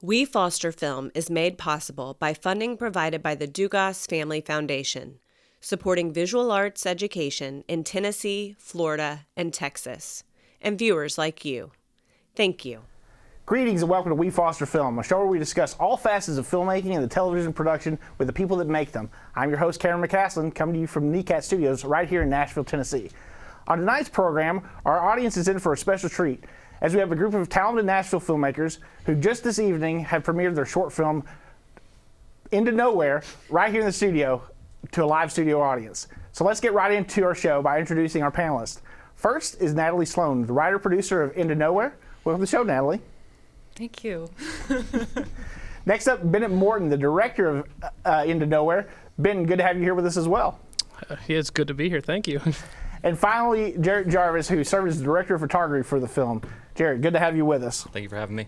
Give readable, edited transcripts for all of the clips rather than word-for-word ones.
We Foster Film is made possible by funding provided by the Dugas Family Foundation, supporting visual arts education in Tennessee, Florida, and Texas, and viewers like you. Thank you. Greetings and welcome to We Foster Film, a show where we discuss all facets of filmmaking and the television production with the people that make them. I'm your host, Cameron McCaslin, coming to you from NECAT Studios right here in Nashville, Tennessee. On tonight's program, our audience is in for a special treat, as we have a group of talented Nashville filmmakers who just this evening have premiered their short film, Into Nowhere, right here in the studio to a live studio audience. So let's get right into our show by introducing our panelists. First is Natalie Sloan, the writer-producer of Into Nowhere. Welcome to the show, Natalie. Thank you. Next up, Bennett Morton, the director of Into Nowhere. Ben, good to have you here with us as well. It's good to be here. Thank you. And finally, Jarrett Jarvis, who served as the director of photography for the film. Jarrett, good to have you with us. Thank you for having me.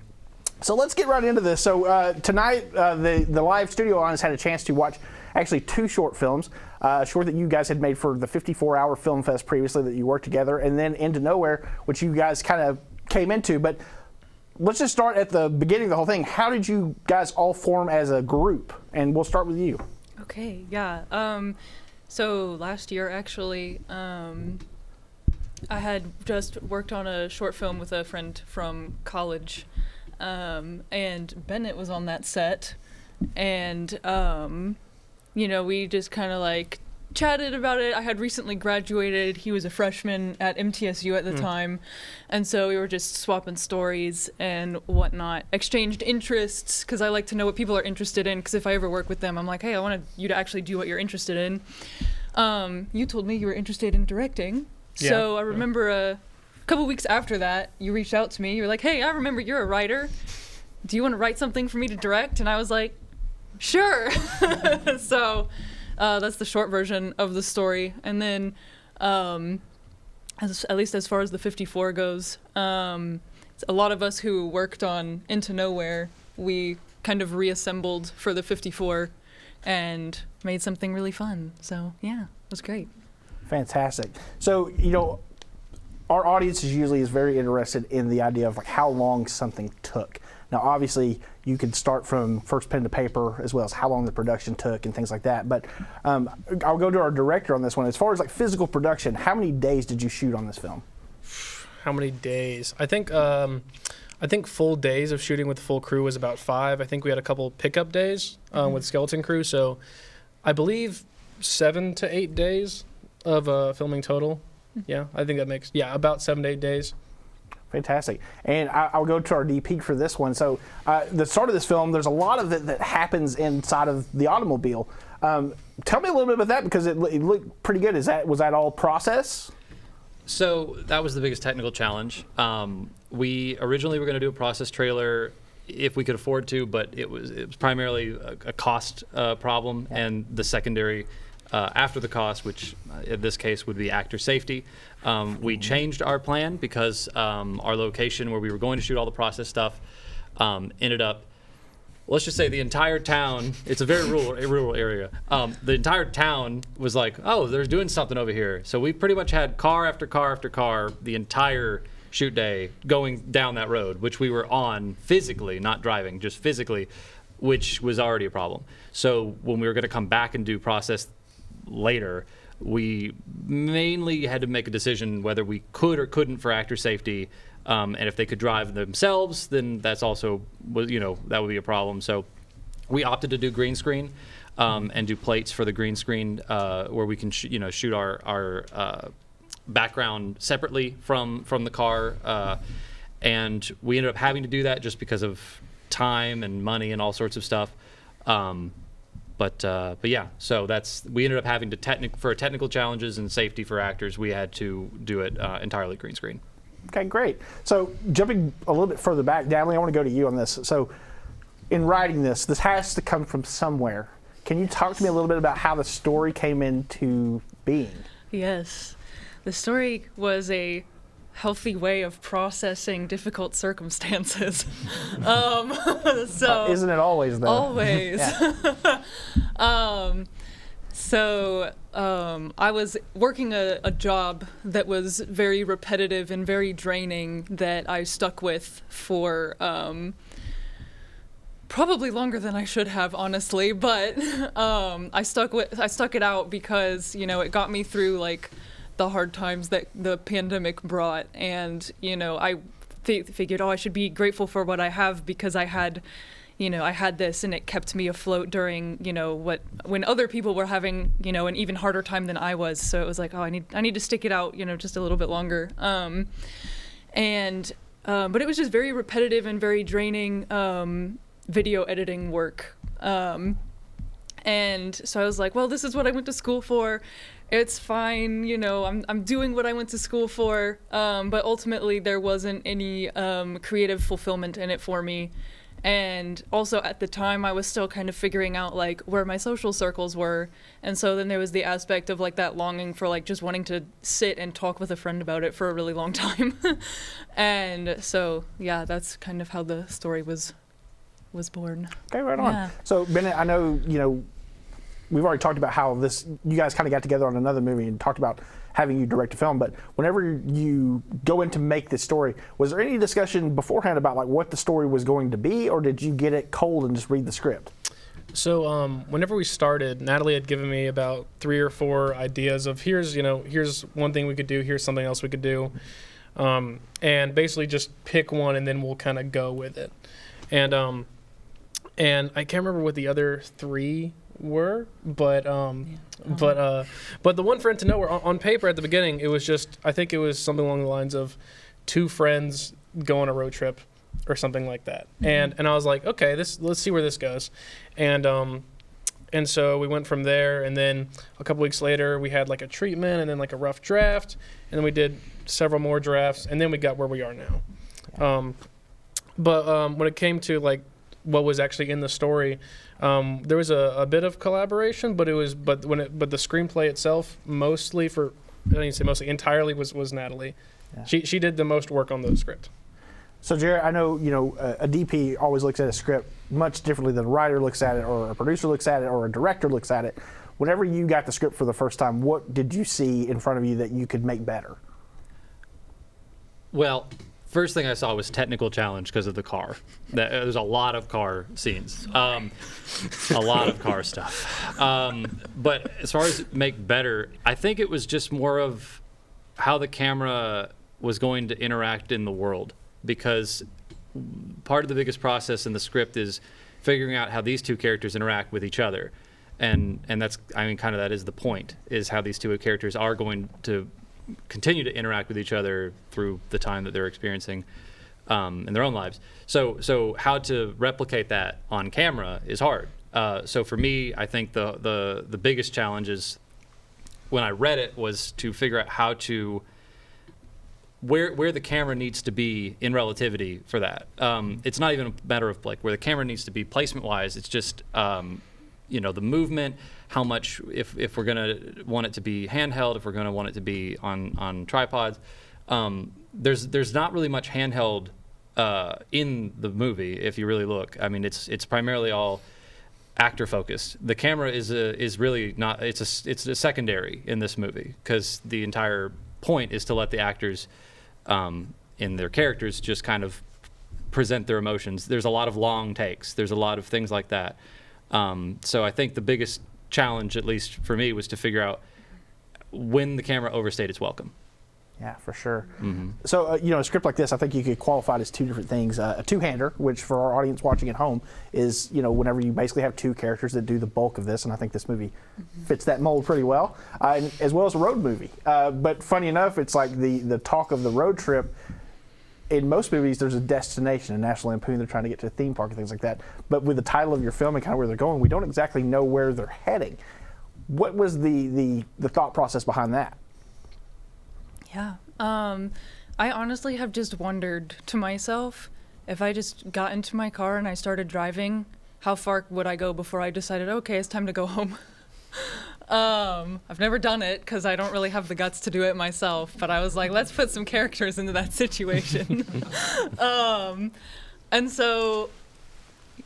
So let's get right into this. So tonight, the live studio audience had a chance to watch actually two short films. A short that you guys had made for the 54-hour Film Fest previously that you worked together, and then Into Nowhere, which you guys kind of came into. But let's just start at the beginning of the whole thing. How did you guys all form as a group? And we'll start with you. Okay, yeah. So last year, actually, I had just worked on a short film with a friend from college, and Bennett was on that set, and, you know, we just kind of like chatted about it. I had recently graduated. He was a freshman at MTSU at the time, and so we were just swapping stories and whatnot, exchanged interests, because I like to know what people are interested in, because if I ever work with them, I'm like, hey, I want you to actually do what you're interested in. You told me you were interested in directing, so I remember a couple weeks after that, you reached out to me. You were like, hey, I remember you're a writer. Do you want to write something for me to direct? And I was like, sure. So that's the short version of the story. And then, at least as far as the 54 goes, a lot of us who worked on Into Nowhere, we kind of reassembled for the 54 and made something really fun. So yeah, it was great. Fantastic. So, you know, our audience is very interested in the idea of like how long something took. Now, obviously, you could start from first pen to paper as well as how long the production took and things like that. But I'll go to our director on this one. As far as like physical production, how many days did you shoot on this film? How many days? I think full days of shooting with full crew was about 5. I think we had a couple pickup days with skeleton crew. So I believe 7 to 8 days of filming total. Yeah, I think that makes, about 7 to 8 days. Fantastic. And I'll go to our DP for this one. So the start of this film, there's a lot of it that happens inside of the automobile. Tell me a little bit about that, because it looked pretty good. Was that all process? So that was the biggest technical challenge. We originally were going to do a process trailer if we could afford to, but it was primarily a cost problem, and the secondary after the cost, which in this case would be actor safety. We changed our plan because our location where we were going to shoot all the process stuff ended up, let's just say the entire town, it's a very rural area. The entire town was like, oh, they're doing something over here. So we pretty much had car after car after car the entire shoot day going down that road, which we were on physically, not driving, just physically, which was already a problem. So when we were going to come back and do process later, we mainly had to make a decision whether we could or couldn't for actor safety, and if they could drive themselves, then that's also, that would be a problem. So we opted to do green screen and do plates for the green screen where we can shoot our background separately from the car, and we ended up having to do that just because of time and money and all sorts of stuff. But yeah, so we ended up having to for technical challenges and safety for actors, we had to do it entirely green screen. Okay, great. So jumping a little bit further back, Natalie, I want to go to you on this. So in writing this has to come from somewhere. Can you talk to me a little bit about how the story came into being? Yes. The story was a healthy way of processing difficult circumstances. Isn't it always, though? Always. So I was working a job that was very repetitive and very draining that I stuck with for probably longer than I should have, honestly, but I stuck it out because, you know, it got me through like the hard times that the pandemic brought, and, you know, I figured, I should be grateful for what I have because I had this, and it kept me afloat during, you know, when other people were having, you know, an even harder time than I was. So it was like, I need to stick it out, you know, just a little bit longer. But it was just very repetitive and very draining video editing work. And so I was like, well, this is what I went to school for. It's fine, you know, I'm doing what I went to school for. But ultimately there wasn't any creative fulfillment in it for me. And also at the time I was still kind of figuring out like where my social circles were. And so then there was the aspect of like that longing for like just wanting to sit and talk with a friend about it for a really long time. And so, yeah, that's kind of how the story was born. Okay, right on. Yeah. So Bennett, I know, you know, we've already talked about how you guys kind of got together on another movie and talked about having you direct a film, but whenever you go in to make this story, was there any discussion beforehand about like what the story was going to be, or did you get it cold and just read the script? So whenever we started, Natalie had given me about 3 or 4 ideas of here's one thing we could do, here's something else we could do, and basically just pick one and then we'll kind of go with it. And I can't remember what the other 3 were, but the one friend to know were on paper at the beginning. It was just, I think it was something along the lines of 2 friends go on a road trip or something like that. And I was like, okay, let's see where this goes. And so we went from there, and then a couple weeks later we had like a treatment and then like a rough draft, and then we did several more drafts, and then we got where we are now. When it came to like what was actually in the story, there was a bit of collaboration, but the screenplay itself entirely was Natalie. Yeah. She did the most work on the script. So Jared, I know, you know, a DP always looks at a script much differently than a writer looks at it, or a producer looks at it, or a director looks at it. Whenever you got the script for the first time, what did you see in front of you that you could make better? Well, first thing I saw was technical challenge because of the car. There's a lot of car scenes, a lot of car stuff. But as far as make better, I think it was just more of how the camera was going to interact in the world, because part of the biggest process in the script is figuring out how these 2 characters interact with each other. And that's, I mean, kind of that is the point, is how these 2 characters are going to continue to interact with each other through the time that they're experiencing in their own lives. So how to replicate that on camera is hard. So for me, I think the biggest challenge is, when I read it, was to figure out how to where the camera needs to be in relativity for that. It's not even a matter of like where the camera needs to be placement wise. It's just you know, the movement, how much, if we're gonna want it to be handheld, if we're gonna want it to be on tripods. There's not really much handheld in the movie if you really look. I mean, it's primarily all actor focused. The camera is really not. It's a secondary in this movie, because the entire point is to let the actors in their characters just kind of present their emotions. There's a lot of long takes. There's a lot of things like that. So I think the biggest challenge, at least for me, was to figure out when the camera overstayed its welcome. Yeah, for sure. Mm-hmm. So, you know, a script like this, I think you could qualify it as 2 different things. A two-hander, which for our audience watching at home is, you know, whenever you basically have 2 characters that do the bulk of this, and I think this movie fits that mold pretty well, and as well as a road movie. But funny enough, it's like the talk of the road trip. In most movies, there's a destination, a National Lampoon, they're trying to get to a theme park and things like that. But with the title of your film and kind of where they're going, we don't exactly know where they're heading. What was the thought process behind that? Yeah. I honestly have just wondered to myself, if I just got into my car and I started driving, how far would I go before I decided, okay, it's time to go home? I've never done it because I don't really have the guts to do it myself, but I was like, let's put some characters into that situation. And so,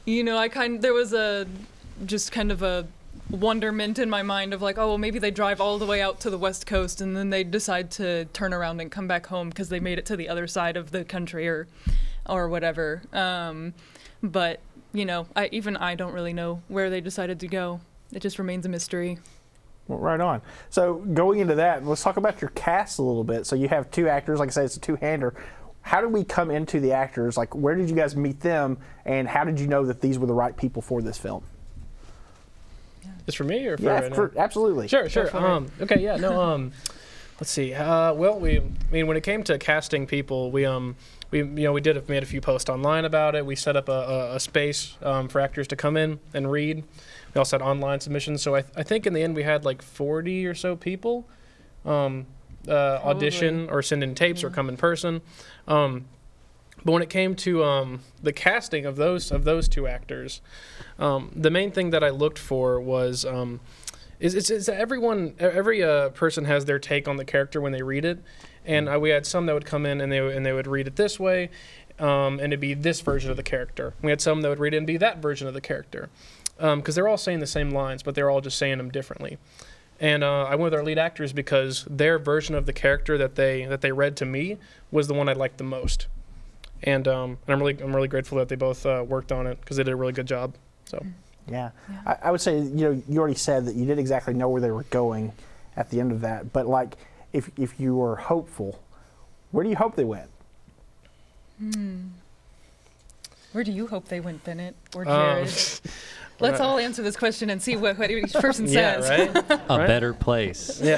you know, there was just kind of a wonderment in my mind of like, oh, well, maybe they drive all the way out to the West Coast and then they decide to turn around and come back home because they made it to the other side of the country, or or whatever. But you know, I don't really know where they decided to go. It just remains a mystery. Well, right on. So going into that, let's talk about your cast a little bit. So you have 2 actors. Like I said, it's a 2-hander. How did we come into the actors? Like, where did you guys meet them, and how did you know that these were the right people for this film? Is for me or for Yeah, right now? absolutely. Sure. Okay, yeah, no. Let's see. Well, when it came to casting people, we made a few posts online about it. We set up a space for actors to come in and read. We also had online submissions. So I think in the end we had like 40 or so people audition or send in tapes or come in person. But when it came to the casting of those 2 actors, the main thing that I looked for was is that every person has their take on the character when they read it, and we had some that would come in and they would read it this way, and it'd be this version of the character. We had some that would read it and be that version of the character, because they're all saying the same lines, but they're all just saying them differently. And I went with our lead actors because their version of the character that they read to me was the one I liked the most. And I'm really grateful that they both worked on it because they did a really good job. So. Yeah. I would say, you already said that you didn't exactly know where they were going at the end of that, but like, if you were hopeful, where do you hope they went? Where do you hope they went, Bennett or Jared? Let's all answer this question and see what each person says. Yeah, right? A better place. Yeah.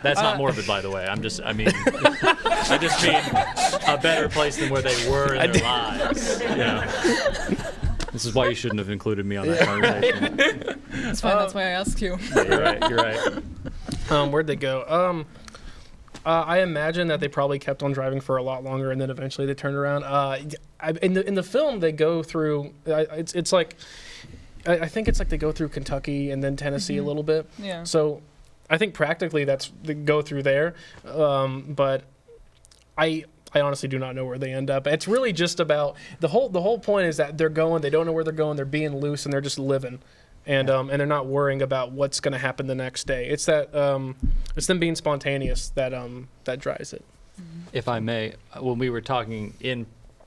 That's not morbid, by the way. I mean a better place than where they were in their lives. Yeah. This is why you shouldn't have included me on that conversation. It's fine. That's why I asked you. Yeah, you're right. Where'd they go? I imagine that they probably kept on driving for a lot longer, and then eventually they turned around. In the film, they go through. It's like, I think it's like they go through Kentucky and then Tennessee a little bit. Yeah. So, I think practically they go through there, but I honestly do not know where they end up. It's really just about the whole point is that they're going. They don't know where they're going. They're being loose and they're just living. And they're not worrying about what's going to happen the next day. It's that it's them being spontaneous that drives it. If I may, when we were talking in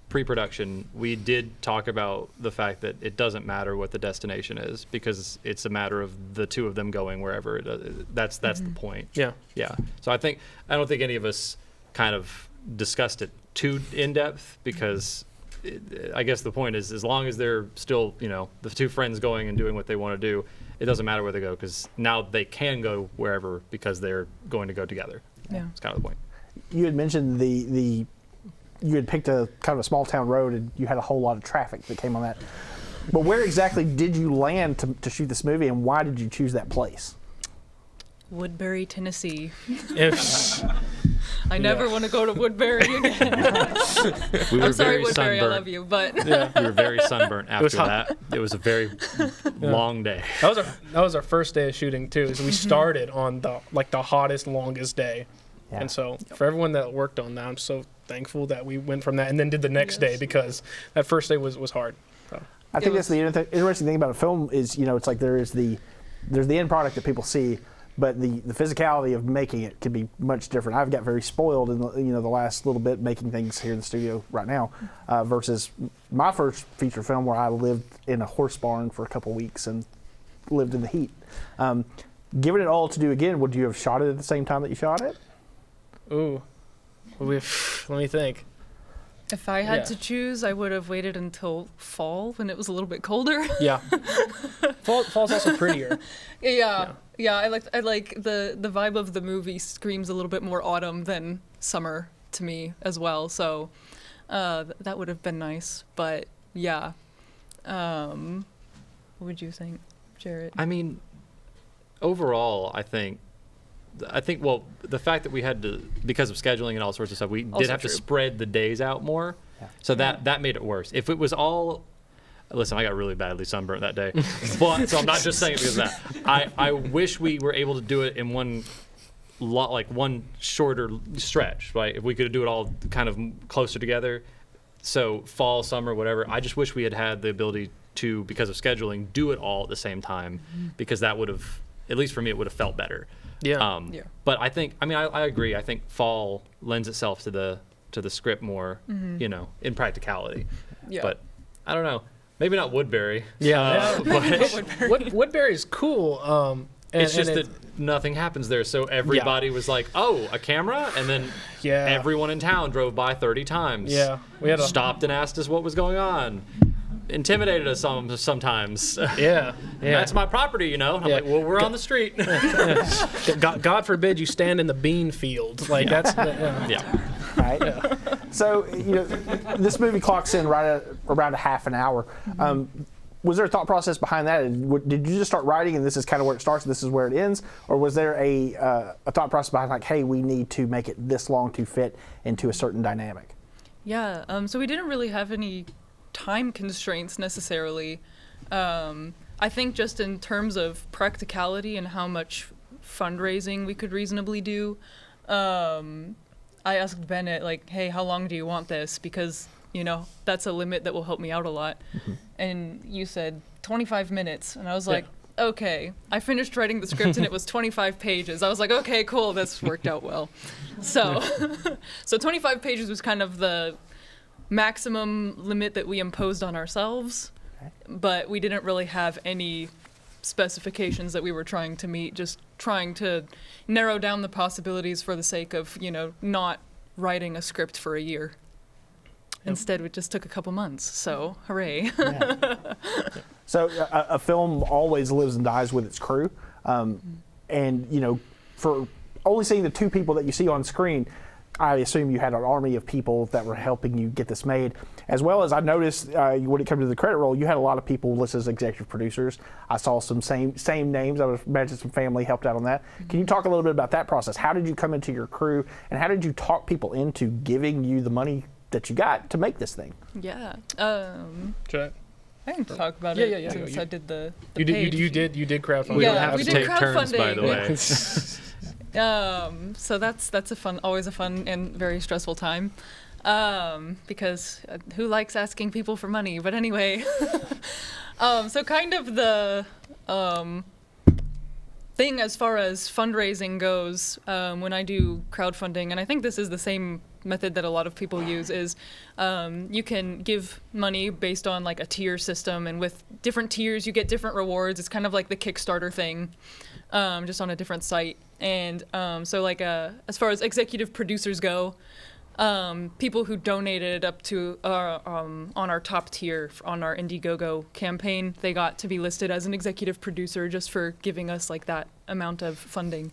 pre-production, we did talk about the fact that it doesn't matter what the destination is because it's a matter of the 2 of them going wherever it is. That's the point. Yeah. Yeah. So I don't think any of us kind of discussed it too in depth because. I guess the point is, as long as they're still, the 2 friends going and doing what they want to do, it doesn't matter where they go because now they can go wherever because they're going to go together. Yeah, it's kind of the point. You had mentioned you had picked a kind of a small town road and you had a whole lot of traffic that came on that. But where exactly did you land to shoot this movie, and why did you choose that place? Woodbury, Tennessee. If I never want to go to Woodbury again. I'm sorry, Woodbury, I love you, but we were very sunburnt after that. It was a very long day. That was our first day of shooting too. So we started on the hottest, longest day, and so for everyone that worked on that, I'm so thankful that we went from that and then did the next day because that first day was hard. So. I think that's the interesting thing about a film is it's like there's the end product that people see. But the physicality of making it can be much different. I've got very spoiled in the last little bit making things here in the studio right now, versus my first feature film where I lived in a horse barn for a couple weeks and lived in the heat. Given it all to do again, would you have shot it at the same time that you shot it? Ooh, let me think. If I had to choose, I would have waited until fall when it was a little bit colder. Yeah, fall's also prettier. Yeah, I like the vibe of the movie screams a little bit more autumn than summer to me as well. So that would have been nice. But yeah, what would you think, Jarrett? I mean, overall, I think well, the fact that we had to, because of scheduling and all sorts of stuff, we did have to spread the days out more. Yeah. So that made it worse. If it was all, listen, I got really badly sunburnt that day, but so I'm not just saying it because of that. I wish we were able to do it in one shorter stretch, right? If we could do it all kind of closer together, so fall, summer, whatever. I just wish we had the ability to, because of scheduling, do it all at the same time, because that would have, at least for me, it would have felt better. Yeah. But I agree. I think fall lends itself to the to the script more, you know, in practicality. Yeah. But I don't know. Maybe not Woodbury. Yeah. But Woodbury's cool. it's just that nothing happens there. So everybody was like, oh, a camera? And then Yeah. everyone in town drove by 30 times. Yeah, we had stopped and asked us what was going on. Intimidated us sometimes. Yeah. That's my property, you know? And I'm Yeah. like, well, we're on the street. God forbid you stand in the bean field. Like that's. Yeah. Right? So, you know, this movie clocks in right at around a half an hour. Was there a thought process behind that? Did you just start writing and this is kind of where it starts and this is where it ends? Or was there a thought process behind like, hey, we need to make it this long to fit into a certain dynamic? Yeah, so we didn't really have any time constraints necessarily. I think just in terms of practicality and how much fundraising we could reasonably do, I asked Bennett, like, hey, how long do you want this? Because, you know, that's a limit that will help me out a lot. And you said 25 minutes. And I was like, okay. I finished writing the script and it was 25 pages. I was like, okay, cool, this worked out well. So, so 25 pages was kind of the maximum limit that we imposed on ourselves. But we didn't really have any specifications that we were trying to meet, just trying to narrow down the possibilities for the sake of, you know, not writing a script for a year. Instead, it just took a couple months, so hooray. So a film always lives and dies with its crew. And, you know, for only seeing the two people that you see on screen, I assume you had an army of people that were helping you get this made. As well as I noticed when it comes to the credit roll, you had a lot of people listed as executive producers. I saw some same names. I would imagine some family helped out on that. Can you talk a little bit about that process? How did you come into your crew and how did you talk people into giving you the money that you got to make this thing? Yeah. Should I can talk about Yeah, it yeah, since you- I did the you page. did crowdfunding. We Yeah, don't have we to did take turns, by the crowdfunding. way. So that's always a fun and very stressful time, because who likes asking people for money? But anyway, so kind of the thing as far as fundraising goes, when I do crowdfunding, and I think this is the same method that a lot of people use, is you can give money based on like a tier system, and with different tiers you get different rewards. It's kind of like the Kickstarter thing, just on a different site. And so like as far as executive producers go, people who donated up to on our top tier on our Indiegogo campaign, they got to be listed as an executive producer just for giving us like that amount of funding,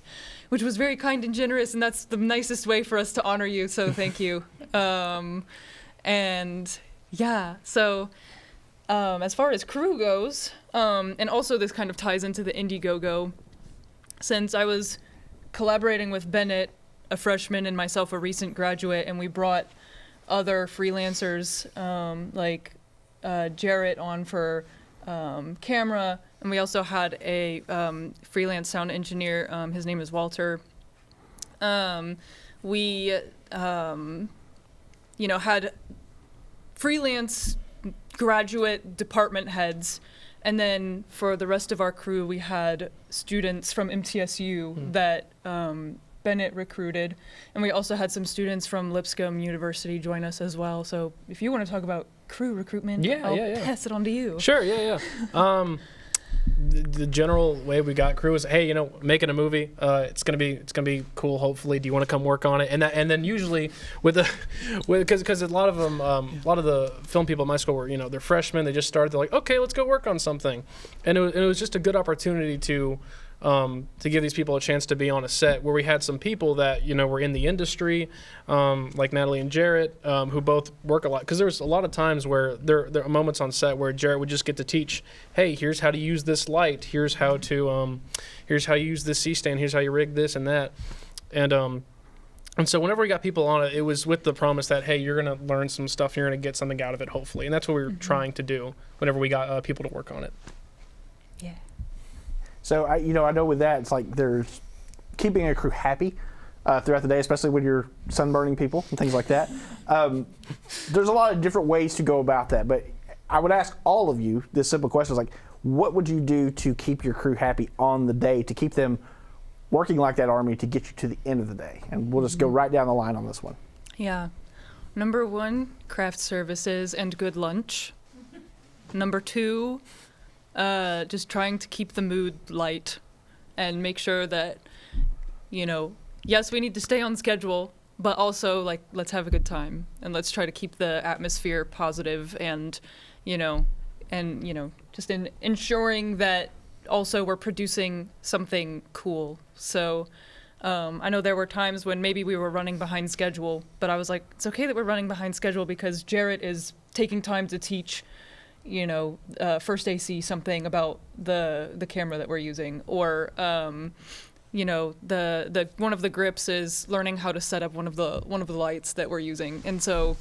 which was very kind and generous, and that's the nicest way for us to honor you, so thank you. And yeah, so as far as crew goes, and also this kind of ties into the Indiegogo, since I was collaborating with Bennett, a freshman, and myself, a recent graduate, and we brought other freelancers like Jarrett on for camera, and we also had a freelance sound engineer. His name is Walter. We, had freelance graduate department heads, and then for the rest of our crew, we had students from MTSU that Bennett recruited, and we also had some students from Lipscomb University join us as well. So if you want to talk about crew recruitment, I'll pass it on to you. Sure, yeah. The general way we got crew is, hey, making a movie, it's gonna be cool. Hopefully, do you want to come work on it? And then usually because a lot of them, a lot of the film people at my school were, they're freshmen, they just started, they're like, okay, let's go work on something, and it was just a good opportunity to give these people a chance to be on a set where we had some people that were in the industry, like Natalie and Jarrett, who both work a lot, because there's a lot of times where there are moments on set where Jarrett would just get to teach, hey, here's how to use this light, here's how you use this C-stand, here's how you rig this and that, and so whenever we got people on it, it was with the promise that, hey, you're gonna learn some stuff, you're gonna get something out of it, hopefully, and that's what we were trying to do whenever we got people to work on it. Yeah. So I know with that, it's like there's keeping a crew happy throughout the day, especially when you're sunburning people and things like that. There's a lot of different ways to go about that, but I would ask all of you this simple question: is like, what would you do to keep your crew happy on the day, to keep them working like that army to get you to the end of the day? And we'll just go right down the line on this one. Yeah. Number 1, craft services and good lunch. Number 2, just trying to keep the mood light and make sure that, yes, we need to stay on schedule, but also, like, let's have a good time and let's try to keep the atmosphere positive and, just ensuring that also we're producing something cool. So I know there were times when maybe we were running behind schedule, but I was like, it's okay that we're running behind schedule because Jarrett is taking time to teach, First AC something about the camera that we're using, or the one of the grips is learning how to set up one of the lights that we're using. And so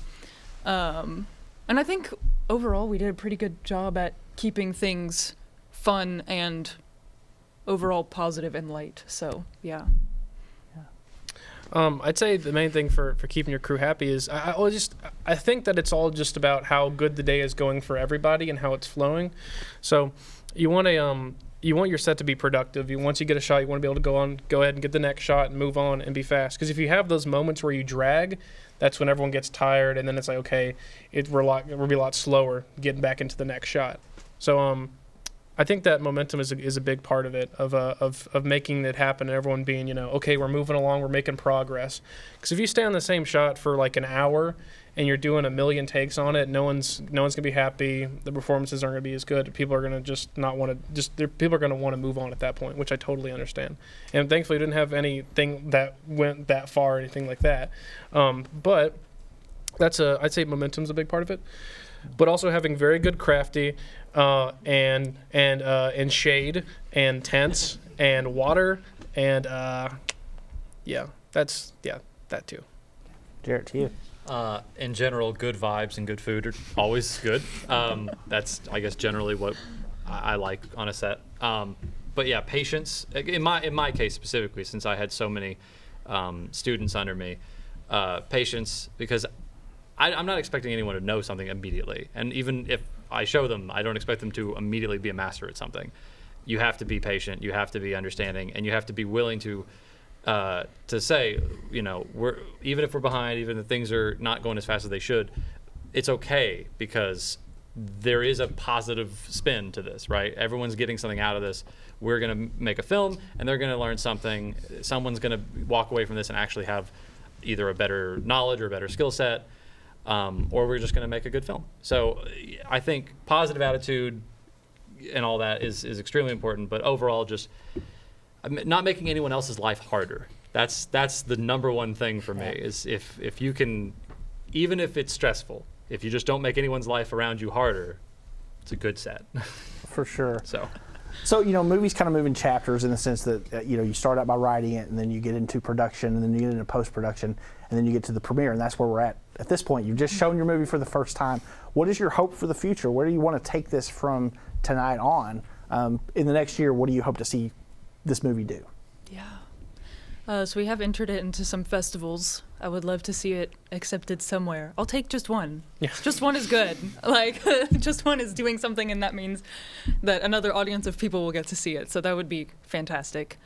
and I think overall we did a pretty good job at keeping things fun and overall positive and light. So yeah. I'd say the main thing for keeping your crew happy is I think that it's all just about how good the day is going for everybody and how it's flowing. So you want your set to be productive. Once you get a shot, you want to be able to go ahead and get the next shot and move on and be fast. Because if you have those moments where you drag, that's when everyone gets tired, and then it's like, okay, we'll be a lot slower getting back into the next shot. So I think that momentum is a big part of it, of making it happen and everyone being, okay, we're moving along, we're making progress. Because if you stay on the same shot for like an hour and you're doing a million takes on it, no one's gonna be happy. The performances aren't gonna be as good. People are gonna just not want to. People are gonna want to move on at that point, which I totally understand. And thankfully, we didn't have anything that went that far or anything like that. But I'd say momentum's a big part of it. But also having very good crafty and shade and tents and water and that too. Jarrett, to you. In general, good vibes and good food are always good. That's, I guess, generally what I like on a set. But yeah, patience. In my case specifically, since I had so many students under me, patience, because I'm not expecting anyone to know something immediately. And even if I show them, I don't expect them to immediately be a master at something. You have to be patient, you have to be understanding, and you have to be willing to say, even if we're behind, even if things are not going as fast as they should, it's okay, because there is a positive spin to this, right? Everyone's getting something out of this. We're going to make a film, and they're going to learn something. Someone's going to walk away from this and actually have either a better knowledge or a better skill set, or we're just going to make a good film. So I think positive attitude and all that is extremely important, but overall just not making anyone else's life harder. That's the number one thing for me, is if you can, even if it's stressful, if you just don't make anyone's life around you harder, it's a good set. For sure. So movies kind of move in chapters in the sense that, you start out by writing it, and then you get into production, and then you get into post-production, and then you get to the premiere, and that's where we're at this point. You've just shown your movie for the first time. What is your hope for the future? Where do you want to take this from tonight on? In the next year, what do you hope to see this movie do? Yeah. So we have entered it into some festivals. I would love to see it accepted somewhere. I'll take just one. Yeah. Just one is good. Like, just one is doing something, and that means that another audience of people will get to see it. So that would be fantastic.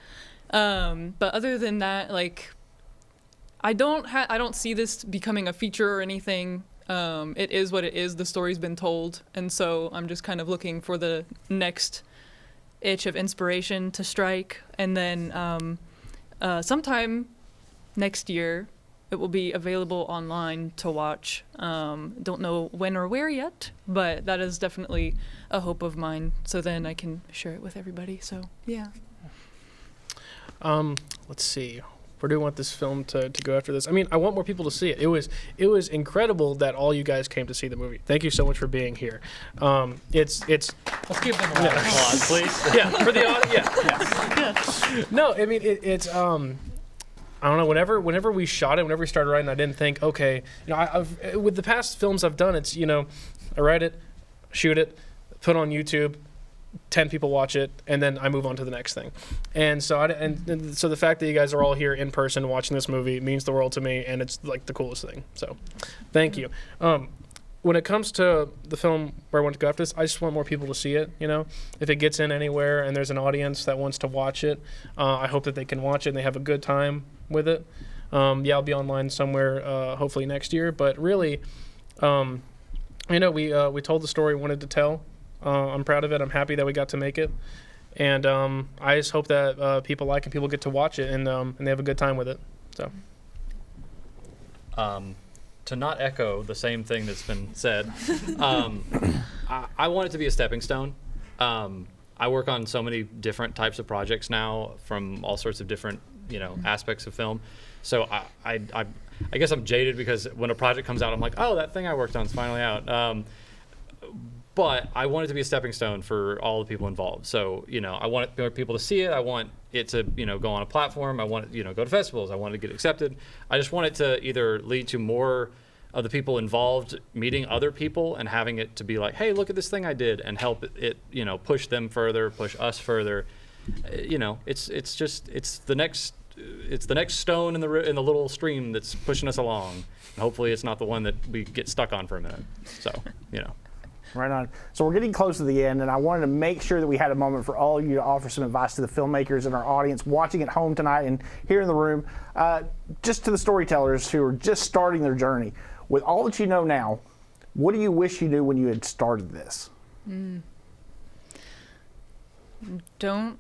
But other than that, like, I don't see this becoming a feature or anything. It is what it is. The story's been told, and so I'm just kind of looking for the next itch of inspiration to strike, and then sometime next year it will be available online to watch. Don't know when or where yet, but that is definitely a hope of mine, so then I can share it with everybody. So yeah. Let's see. Where do we want this film to go after this? I mean, I want more people to see it. It was incredible that all you guys came to see the movie. Thank you so much for being here. It's let's give them a round of applause, please. Yeah, for the audience. Yeah. No, I mean it's I don't know. Whenever we shot it, whenever we started writing, I didn't think, okay, I've with the past films I've done, it's I write it, shoot it, put it on YouTube. 10 people watch it, and then I move on to the next thing. And so so the fact that you guys are all here in person watching this movie means the world to me, and it's like the coolest thing. So thank you. When it comes to the film where I want to go after this, I just want more people to see it. If it gets in anywhere and there's an audience that wants to watch it, I hope that they can watch it and they have a good time with it. Yeah, I'll be online somewhere, hopefully next year. But really, we told the story we wanted to tell. I'm proud of it. I'm happy that we got to make it. And I just hope that people like it, people get to watch it, and they have a good time with it. So. To not echo the same thing that's been said, I want it to be a stepping stone. I work on so many different types of projects now from all sorts of different, aspects of film. So I guess I'm jaded because when a project comes out, I'm like, oh, that thing I worked on is finally out. But I want it to be a stepping stone for all the people involved. So, I want people to see it. I want it to, go on a platform. I want it, go to festivals. I want it to get accepted. I just want it to either lead to more of the people involved meeting other people and having it to be like, hey, look at this thing I did, and help it, push them further, push us further. It's the next stone in the little stream that's pushing us along. And hopefully it's not the one that we get stuck on for a minute. So, Right on. So we're getting close to the end, and I wanted to make sure that we had a moment for all of you to offer some advice to the filmmakers in our audience watching at home tonight and here in the room, just to the storytellers who are just starting their journey. With all that you know now, what do you wish you knew when you had started this? Don't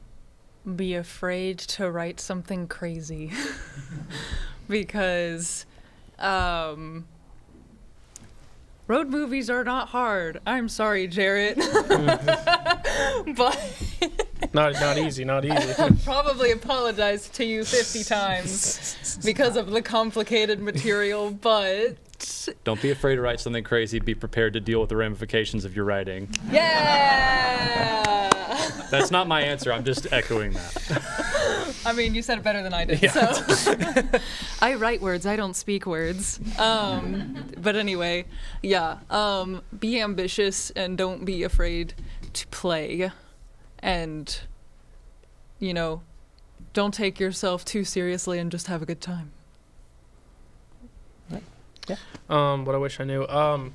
be afraid to write something crazy. Because road movies are not hard. I'm sorry, Jarrett. But Not easy. probably apologized to you 50 times because of the complicated material, but don't be afraid to write something crazy. Be prepared to deal with the ramifications of your writing. yeah! That's not my answer. I'm just echoing that. I mean, you said it better than I did. Yeah. So I write words, I don't speak words. But anyway, be ambitious and don't be afraid to play. And, don't take yourself too seriously and just have a good time. Yeah. What I wish I knew. I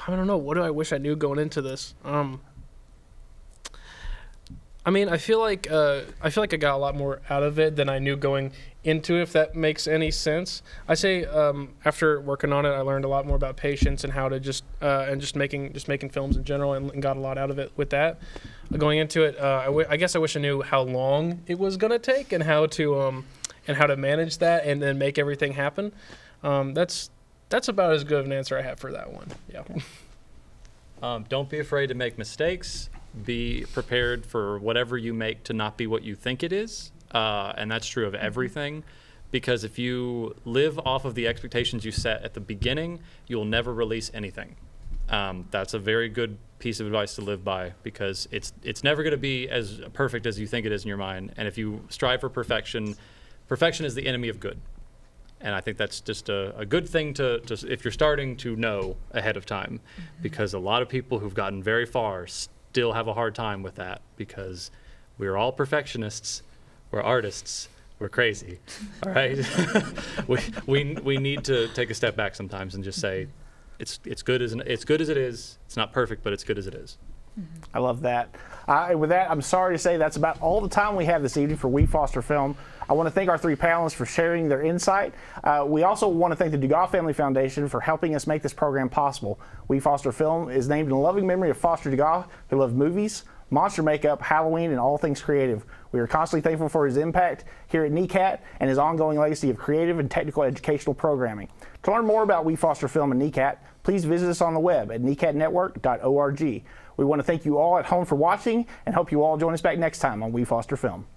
don't know. What do I wish I knew going into this? I feel like I got a lot more out of it than I knew going into it, if that makes any sense. I say after working on it, I learned a lot more about patience and how to just making films in general, and got a lot out of it with that. Going into it, I guess I wish I knew how long it was gonna take and how to manage that and then make everything happen. That's about as good of an answer I have for that one. Yeah. Don't be afraid to make mistakes. Be prepared for whatever you make to not be what you think it is. And that's true of everything. Because if you live off of the expectations you set at the beginning, you'll never release anything. That's a very good piece of advice to live by, because it's never going to be as perfect as you think it is in your mind. And if you strive for perfection, perfection is the enemy of good. And I think that's just a good thing to if you're starting to know ahead of time, because a lot of people who've gotten very far still have a hard time with that, because we're all perfectionists, we're artists, we're crazy, all right? we need to take a step back sometimes and just say, it's good as it is. It's not perfect, but it's good as it is. I love that. With that, I'm sorry to say that's about all the time we have this evening for We Foster Film. I want to thank our three panelists for sharing their insight. We also want to thank the Dugas Family Foundation for helping us make this program possible. We Foster Film is named in loving memory of Foster Dugas, who loved movies, monster makeup, Halloween, and all things creative. We are constantly thankful for his impact here at NECAT and his ongoing legacy of creative and technical educational programming. To learn more about We Foster Film and NECAT, please visit us on the web at necatnetwork.org. We want to thank you all at home for watching and hope you all join us back next time on We Foster Film.